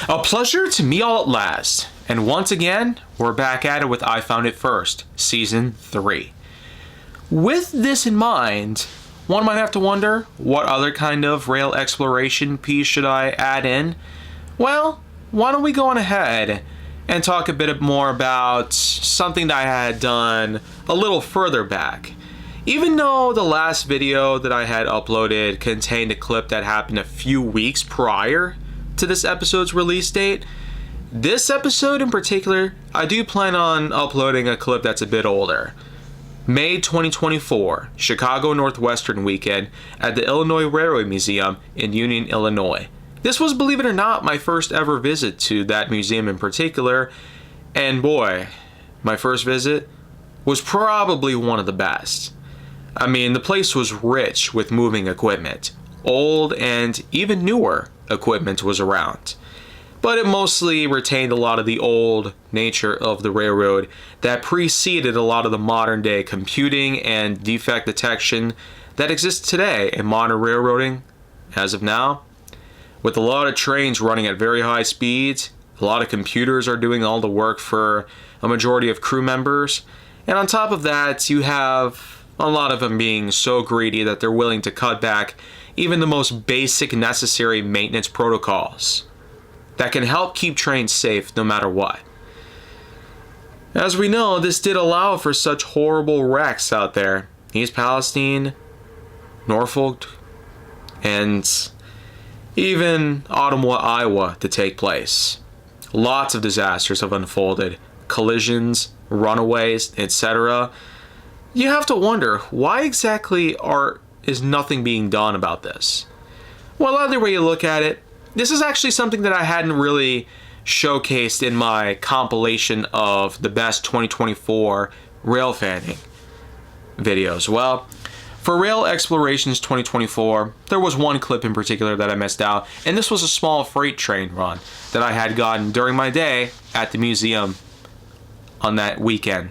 A pleasure to meet all at last. And once again, we're back at it with I Found It First, Season 3. With this in mind, one might have to wonder, what other kind of rail exploration piece should I add in? Well, why don't we go on ahead and talk a bit more about something that I had done a little further back. Even though the last video that I had uploaded contained a clip that happened a few weeks prior to this episode's release date, this episode in particular, I do plan on uploading a clip that's a bit older. May 2024, Chicago Northwestern weekend at the Illinois Railway Museum in Union, Illinois. This was, believe it or not, my first ever visit to that museum in particular, and boy, my first visit was probably one of the best. I mean, the place was rich with moving equipment. Old and even newer equipment was around. But it mostly retained a lot of the old nature of the railroad that preceded a lot of the modern day computing and defect detection that exists today in modern railroading as of now. With a lot of trains running at very high speeds, a lot of computers are doing all the work for a majority of crew members, and on top of that, you have a lot of them being so greedy that they're willing to cut back even the most basic necessary maintenance protocols that can help keep trains safe no matter what. As we know, this did allow for such horrible wrecks out there. East Palestine, Norfolk, and even Ottumwa, Iowa to take place. Lots of disasters have unfolded. Collisions, runaways, etc. You have to wonder, why exactly is nothing being done about this? Well, either way you look at it, this is actually something that I hadn't really showcased in my compilation of the best 2024 rail fanning videos. Well, for Rail Explorations 2024, there was one clip in particular that I missed out, and this was a small freight train run that I had gotten during my day at the museum on that weekend.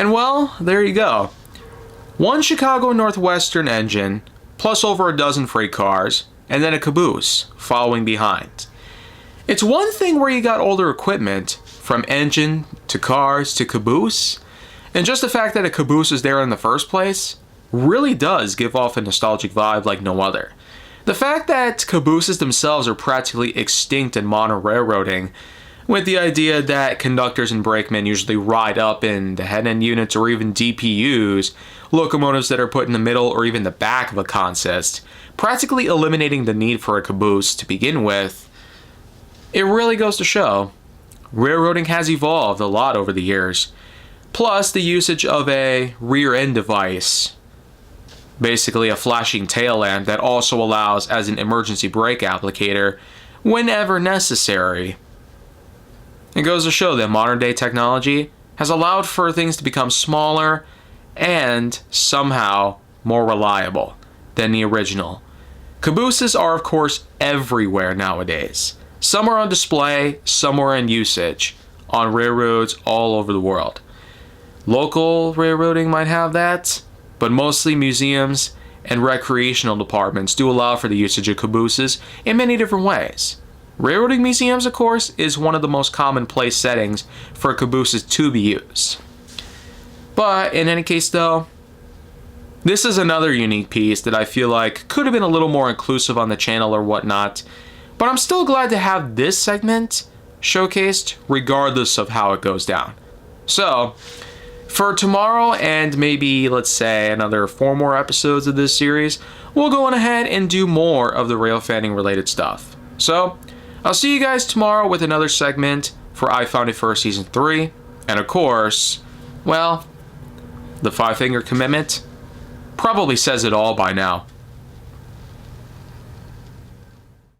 And well, there you go. One Chicago Northwestern engine, plus over a dozen freight cars, and then a caboose following behind. It's one thing where you got older equipment, from engine to cars to caboose, and just the fact that a caboose is there in the first place really does give off a nostalgic vibe like no other. The fact that cabooses themselves are practically extinct in modern railroading, with the idea that conductors and brakemen usually ride up in the head end units or even DPUs, locomotives that are put in the middle or even the back of a consist, practically eliminating the need for a caboose to begin with, it really goes to show railroading has evolved a lot over the years. Plus, the usage of a rear end device, basically a flashing tail lamp that also allows as an emergency brake applicator whenever necessary. It goes to show that modern day technology has allowed for things to become smaller and somehow more reliable than the original. Cabooses are of course everywhere nowadays. Some are on display, some are in usage on railroads all over the world. Local railroading might have that, but mostly museums and recreational departments do allow for the usage of cabooses in many different ways. Railroading museums, of course, is one of the most commonplace settings for cabooses to be used. But in any case though, this is another unique piece that I feel like could have been a little more inclusive on the channel or whatnot, but I'm still glad to have this segment showcased regardless of how it goes down. So, For tomorrow and maybe, let's say, another 4 more episodes of this series, we'll go on ahead and do more of the rail fanning related stuff. So, I'll see you guys tomorrow with another segment for I Found It First Season 3. And of course, well, the 5-finger commitment probably says it all by now.